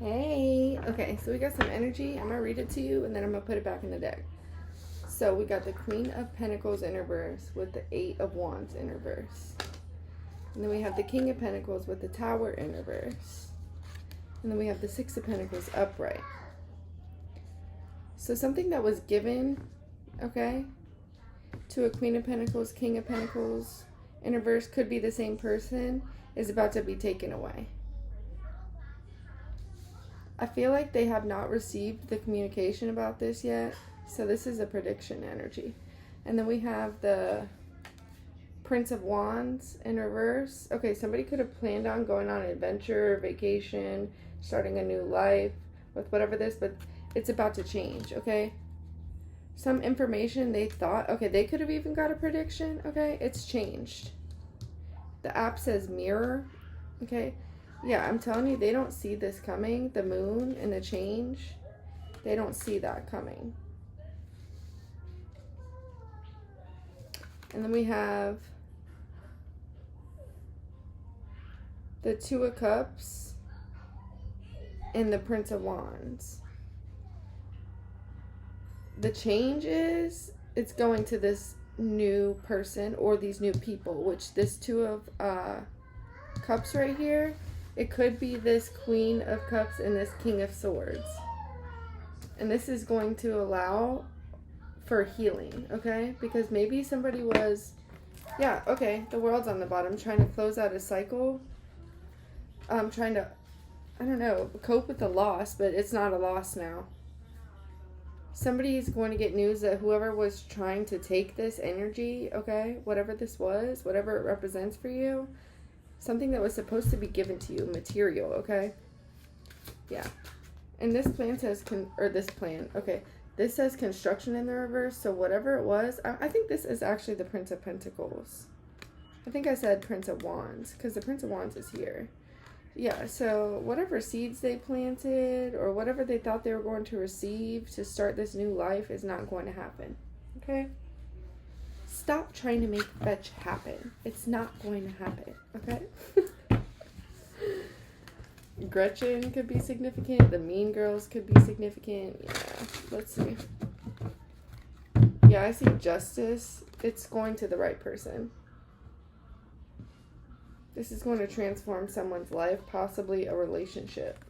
Hey. Okay, so we got some energy. I'm going to read it to you, and then I'm going to put it back in the deck. So we got the Queen of Pentacles in reverse with the Eight of Wands in reverse. And then we have the King of Pentacles with the Tower in reverse. And then we have the Six of Pentacles upright. So something that was given, okay, to a Queen of Pentacles, King of Pentacles in reverse, could be the same person, is about to be taken away. I feel like they have not received the communication about this yet. So this is a prediction energy. And then we have the Prince of Wands in reverse. Okay, somebody could have planned on going on an adventure, vacation, starting a new life with whatever this, but it's about to change, okay? Some information they thought, okay, they could have even got a prediction, okay? It's changed. The app says mirror, okay? Yeah, I'm telling you, they don't see this coming. The moon and the change, they don't see that coming. And then we have the Two of Cups and the Prince of Wands. The change is, it's going to this new person or these new people, which this Two of Cups right here, it could be this Queen of Cups and this King of Swords. And this is going to allow for healing, okay? Because maybe somebody was, yeah, okay, the World's on the bottom, trying to close out a cycle. Trying to, I don't know, cope with the loss, but it's not a loss now. Somebody's going to get news that whoever was trying to take this energy, okay, whatever this was, whatever it represents for you, something that was supposed to be given to you, material, okay? Yeah. And this plan says, this says construction in the reverse, so whatever it was, I think this is actually the Prince of Pentacles. I think I said Prince of Wands, because the Prince of Wands is here. Yeah, so whatever seeds they planted, or whatever they thought they were going to receive to start this new life is not going to happen, okay? Stop trying to make fetch happen. It's not going to happen, okay? Gretchen could be significant. The Mean Girls could be significant. Yeah, let's see. Yeah, I see justice. It's going to the right person. This is going to transform someone's life, possibly a relationship.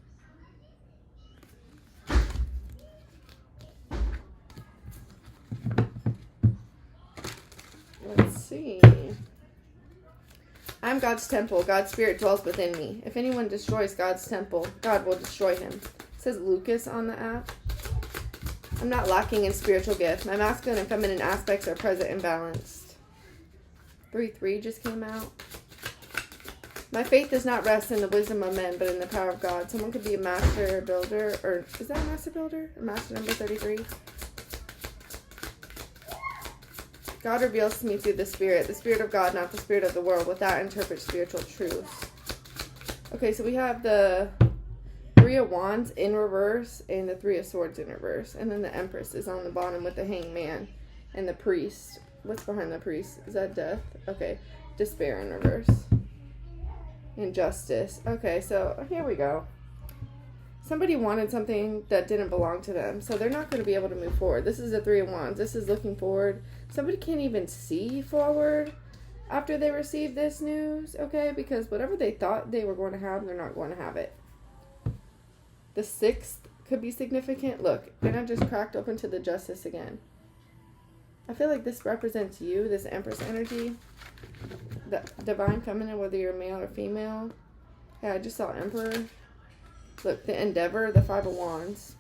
Let's see. I'm God's temple. God's spirit dwells within me. If anyone destroys God's temple, God will destroy him. It says Lucas on the app. I'm not lacking in spiritual gift. My masculine and feminine aspects are present and balanced. 3-3 just came out. My faith does not rest in the wisdom of men, but in the power of God. Someone could be a master builder, or is that a master builder? Or master number 33? God reveals to me through the Spirit of God, not the spirit of the world. With that, interpret spiritual truths. Okay, so we have the Three of Wands in reverse and the Three of Swords in reverse. And then the Empress is on the bottom with the Hangman and the Priest. What's behind the Priest? Is that death? Okay, Despair in reverse. Injustice. Okay, so here we go. Somebody wanted something that didn't belong to them, so they're not going to be able to move forward. This is the Three of Wands. This is looking forward. Somebody can't even see forward after they receive this news, okay? Because whatever they thought they were going to have, they're not going to have it. The Sixth could be significant. Look, then I just cracked open to the Justice again. I feel like this represents you, this Empress energy. The Divine Feminine, whether you're male or female. Yeah, I just saw Emperor. Look, the Endeavor, the Five of Wands.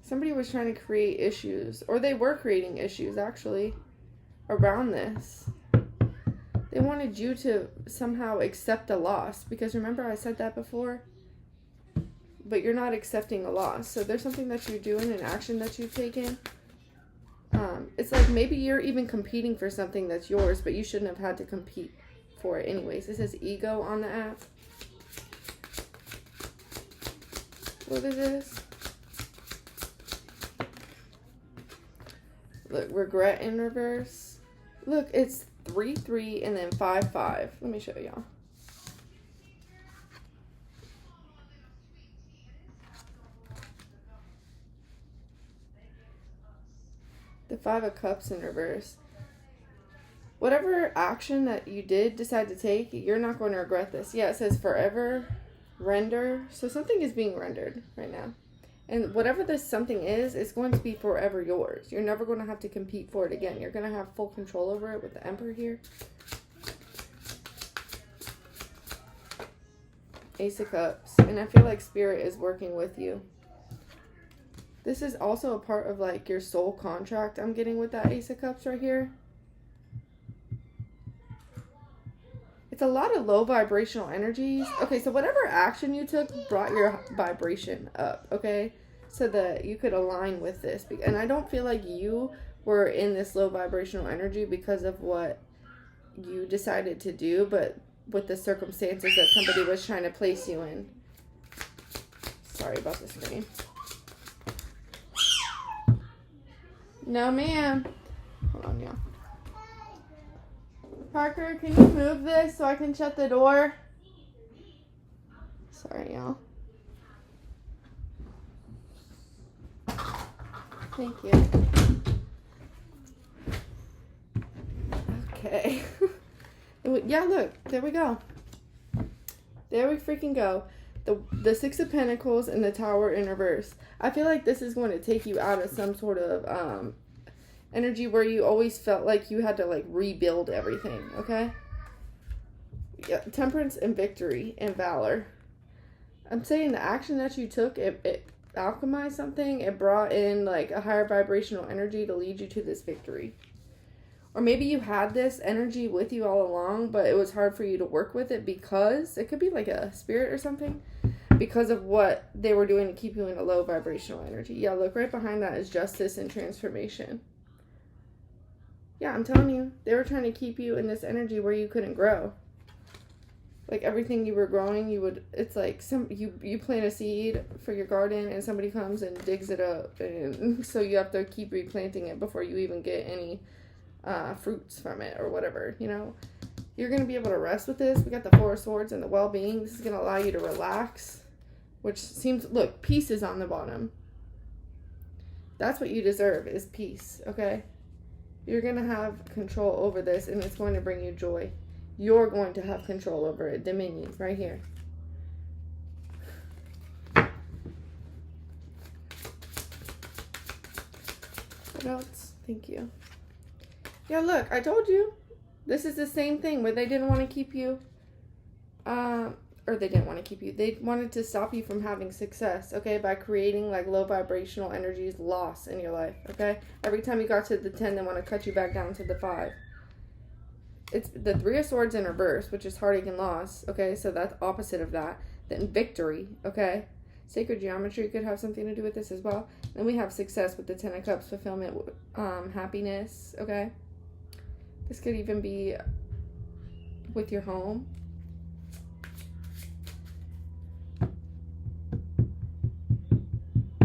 Somebody was trying to create issues, or they were creating issues, actually, around this. They wanted you to somehow accept a loss, because remember I said that before? But you're not accepting a loss. So there's something that you're doing, an action that you've taken. It's like maybe you're even competing for something that's yours, but you shouldn't have had to compete for it anyways. It says ego on the app. What is this? Look, regret in reverse. Look, it's 3-3 and then 5-5. Let me show y'all. Five of Cups in reverse. Whatever action that you did decide to take, you're not going to regret this. Yeah, it says forever render. So something is being rendered right now. And whatever this something is, it's going to be forever yours. You're never going to have to compete for it again. You're going to have full control over it with the Emperor here. Ace of Cups. And I feel like Spirit is working with you. This is also a part of like your soul contract I'm getting with that Ace of Cups right here. It's a lot of low vibrational energies. Okay, so whatever action you took brought your vibration up, okay? So that you could align with this. And I don't feel like you were in this low vibrational energy because of what you decided to do, but with the circumstances that somebody was trying to place you in. Sorry about the screen. No, ma'am. Hold on, y'all. Parker, can you move this so I can shut the door? Sorry, y'all. Thank you. Okay. Yeah, look. There we go. There we freaking go. The Six of Pentacles and the Tower in reverse. I feel like this is going to take you out of some sort of energy where you always felt like you had to like rebuild everything, okay? Yeah, Temperance and Victory and Valor. I'm saying the action that you took, it alchemized something. It brought in like a higher vibrational energy to lead you to this victory. Or maybe you had this energy with you all along, but it was hard for you to work with it because it could be like a spirit or something, because of what they were doing to keep you in a low vibrational energy. Yeah, look, right behind that is Justice and Transformation. Yeah, I'm telling you, they were trying to keep you in this energy where you couldn't grow. Like everything you were growing, it's like you plant a seed for your garden and somebody comes and digs it up, and so you have to keep replanting it before you even get any fruits from it or whatever, you know. You're going to be able to rest with this. We got the Four of Swords and the well-being. This is going to allow you to relax, which seems, look, peace is on the bottom. That's what you deserve, is peace, okay? You're going to have control over this, and it's going to bring you joy. You're going to have control over it. Dominion, right here. What else? Thank you. Yeah, look, I told you. This is the same thing where they didn't want to keep you, or they didn't want to keep you. They wanted to stop you from having success, okay, by creating like low vibrational energies, loss in your life, okay? Every time you got to the 10, they want to cut you back down to the 5. It's the Three of Swords in reverse, which is heartache and loss, okay? So that's opposite of that. Then victory, okay? Sacred geometry could have something to do with this as well. Then we have success with the 10 of Cups, fulfillment, happiness, okay? This could even be with your home.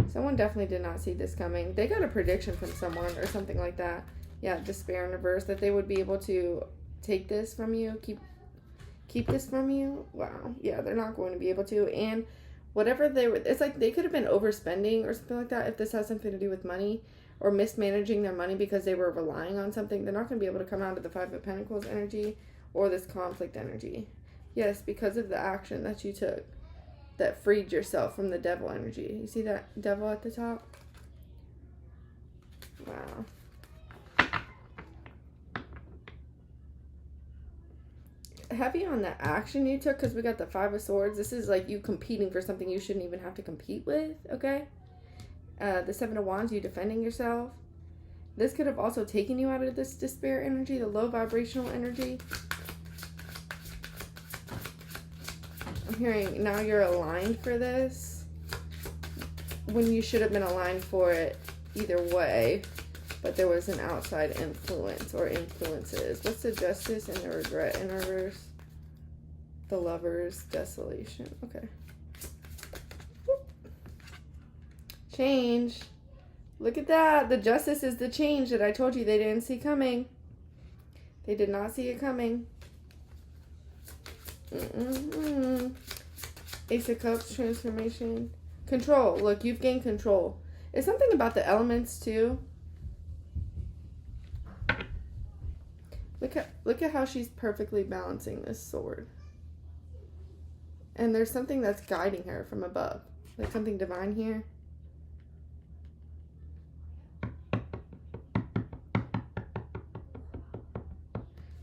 Someone definitely did not see this coming. They got a prediction from someone or something like that. Yeah, despair in reverse, that they would be able to take this from you, keep this from you. Wow. Yeah, they're not going to be able to. And whatever they were, it's like they could have been overspending or something like that if this has something to do with money, or mismanaging their money because they were relying on something. They're not going to be able to come out of the Five of Pentacles energy or this conflict energy. Yes, because of the action that you took that freed yourself from the Devil energy. You see that Devil at the top? Wow. Heavy on the action you took, because we got the Five of Swords. This is like you competing for something you shouldn't even have to compete with, okay? The Seven of Wands, you defending yourself. This could have also taken you out of this despair energy, the low vibrational energy. I'm hearing now you're aligned for this when you should have been aligned for it either way, but there was an outside influence or influences. What's the Justice and the Regret in reverse? The Lovers, desolation. Okay. Change. Look at that. The Justice is the change that I told you they didn't see coming. They did not see it coming. Ace of Cups, transformation. Control. Look, you've gained control. It's something about the elements too. Look at how she's perfectly balancing this sword. And there's something that's guiding her from above. Like something divine here.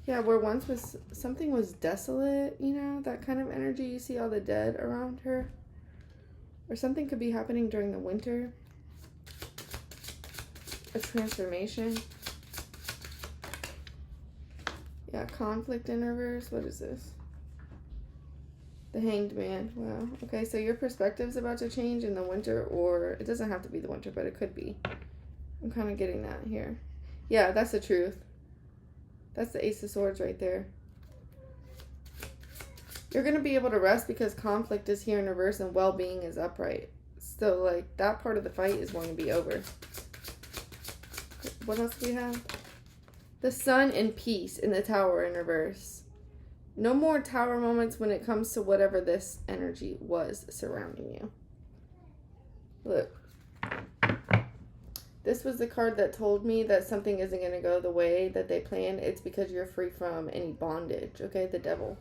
Yeah, where once was something was desolate, you know, that kind of energy. You see all the dead around her. Or something could be happening during the winter. A transformation. Yeah, conflict in reverse. What is this? The Hanged Man. Wow. Okay, so your perspective's about to change in the winter, or it doesn't have to be the winter, but it could be. I'm kind of getting that here. Yeah, that's the truth. That's the Ace of Swords right there. You're going to be able to rest because conflict is here in reverse and well-being is upright. So, like, that part of the fight is going to be over. What else do we have? The Sun and peace in the Tower in reverse. No more tower moments when it comes to whatever this energy was surrounding you. Look. This was the card that told me that something isn't going to go the way that they planned. It's because you're free from any bondage. Okay, the Devil.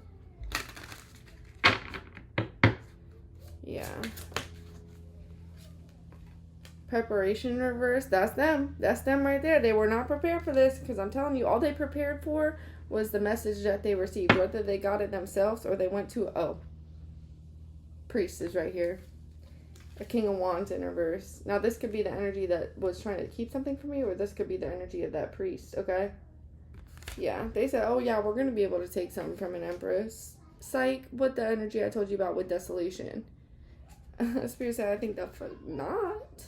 Yeah. Preparation in reverse. That's them. That's them right there. They were not prepared for this because I'm telling you, all they prepared for was the message that they received. Whether they got it themselves or they went to, Priest is right here. A King of Wands in reverse. Now, this could be the energy that was trying to keep something from you, or this could be the energy of that priest, okay? Yeah, they said, oh, yeah, we're going to be able to take something from an Empress. Psych, what the energy I told you about with desolation. Spirit said, I think that's not.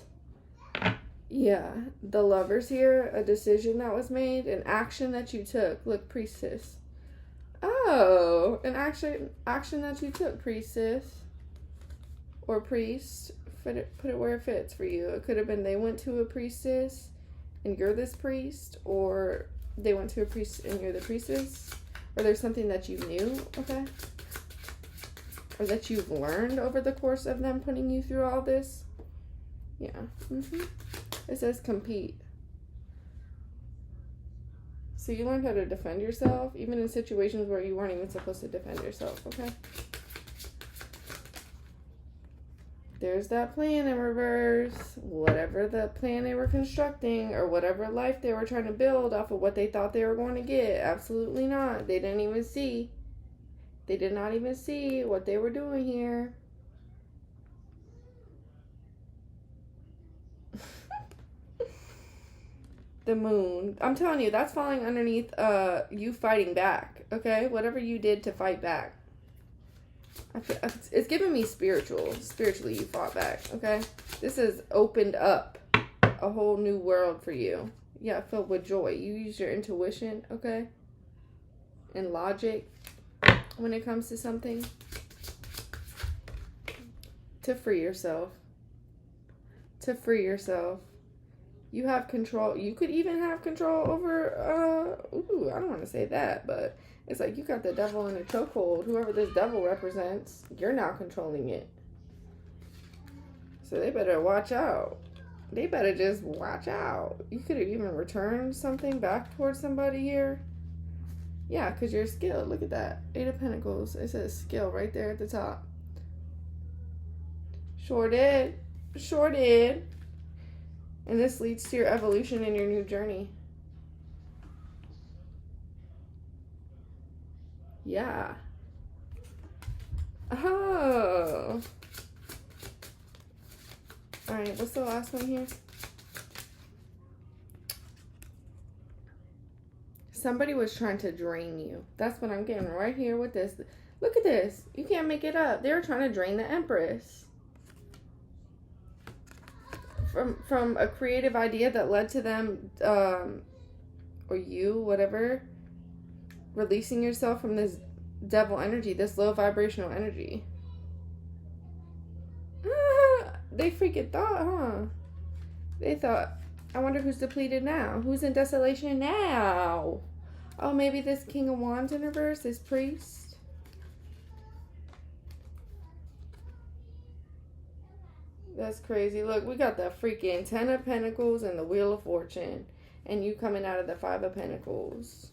Yeah, the Lovers here, a decision that was made, an action that you took. Look, Priestess. Oh, an action that you took, Priestess. Or Priest. Put it where it fits for you. It could have been they went to a priestess and you're this priest, or they went to a priest and you're the priestess, or there's something that you knew, okay? Or that you've learned over the course of them putting you through all this. Yeah. It says compete. So you learned how to defend yourself, even in situations where you weren't even supposed to defend yourself, okay? There's that plan in reverse. Whatever the plan they were constructing or whatever life they were trying to build off of what they thought they were going to get. Absolutely not. They didn't even see. They did not even see what they were doing here. The Moon. I'm telling you, that's falling underneath you fighting back. Okay? Whatever you did to fight back. It's giving me spiritually you fought back, okay? This has opened up a whole new world for you. Yeah, filled with joy. You use your intuition, okay? And logic when it comes to something. To free yourself. To free yourself. You have control. You could even have control over, I don't want to say that, but it's like you got the devil in a chokehold. Whoever this devil represents, you're now controlling it. So they better watch out. They better just watch out. You could have even returned something back towards somebody here. Yeah, because you're skilled. Look at that. 8 of Pentacles. It says skill right there at the top. Sure did. Sure did. And this leads to your evolution and your new journey. Yeah. Oh. Alright, what's the last one here? Somebody was trying to drain you. That's what I'm getting right here with this. Look at this. You can't make it up. They were trying to drain the Empress. From a creative idea that led to them, or you, whatever, releasing yourself from this devil energy, this low vibrational energy. They freaking thought, huh? They thought, I wonder who's depleted now? Who's in desolation now? Oh, maybe this King of Wands in reverse, this priest. That's crazy. Look, we got the freaking 10 of Pentacles and the Wheel of Fortune. And you coming out of the 5 of Pentacles.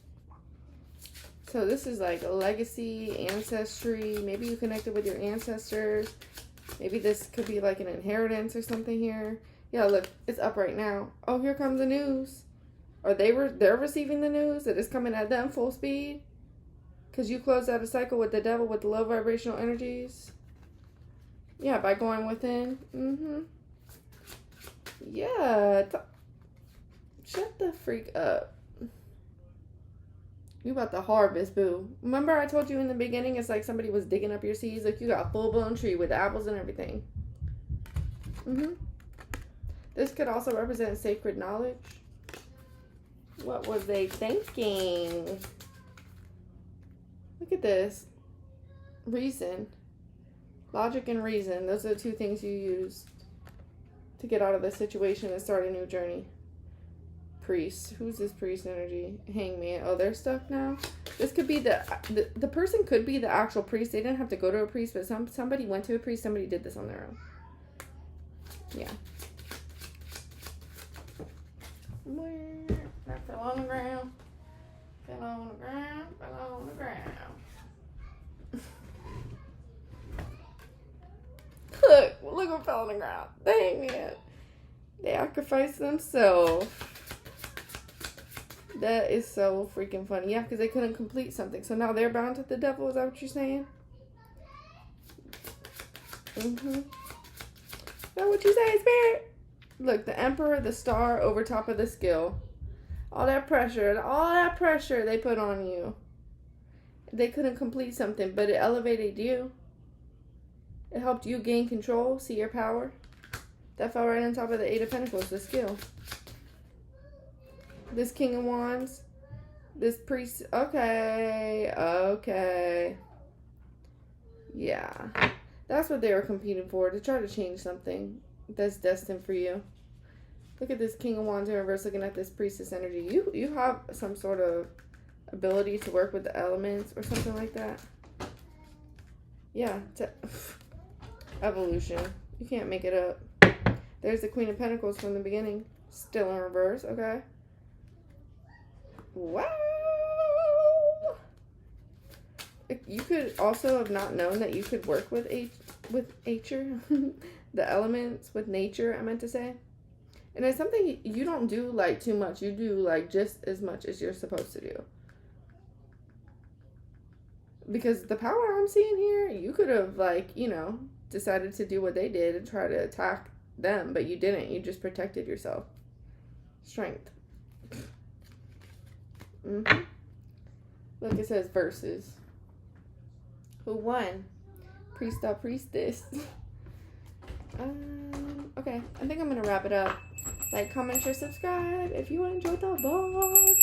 So this is like a legacy, ancestry. Maybe you connected with your ancestors. Maybe this could be like an inheritance or something here. Yeah, look, it's up right now. Oh, here comes the news. Or they're receiving the news that is coming at them full speed. Because you closed out a cycle with the devil with the low vibrational energies. Yeah, by going within. Yeah. Shut the freak up. You about to harvest, boo. Remember I told you in the beginning it's like somebody was digging up your seeds? Like you got a full-blown tree with apples and everything. This could also represent sacred knowledge. What was they thinking? Look at this. Reason. Logic and reason. Those are the two things you use to get out of the situation and start a new journey. Priest. Who's this priest energy? Hangman. Oh, they're stuck now. This could be the person could be the actual priest. They didn't have to go to a priest, but somebody went to a priest. Somebody did this on their own. Yeah. That fell on the ground. Fell on the ground. Fell on the ground. Look what fell on the ground. Dang it. They sacrificed themselves. That is so freaking funny. Yeah, because they couldn't complete something. So now they're bound to the devil. Is that what you're saying? Is that what you say, Spirit? Look, the Emperor, the star over top of the skill. All that pressure they put on you. They couldn't complete something, but it elevated you. It helped you gain control, see your power. That fell right on top of the Eight of Pentacles, the skill. This King of Wands. This priest. Okay. Yeah. That's what they were competing for, to try to change something that's destined for you. Look at this King of Wands in reverse, looking at this priestess energy. You have some sort of ability to work with the elements or something like that. Yeah. Evolution. You can't make it up. There's the Queen of Pentacles from the beginning. Still in reverse, okay? Wow! You could also have not known that you could work with nature. The elements, with nature, I meant to say. And it's something you don't do, like, too much. You do, like, just as much as you're supposed to do. Because the power I'm seeing here, you could have, like, you know, decided to do what they did and try to attack them, but you didn't. You just protected yourself. Strength. Look, it says verses. Who won? Priest or priestess? Okay, I think I'm gonna wrap it up. Like, comment, share, subscribe if you enjoyed the vlog.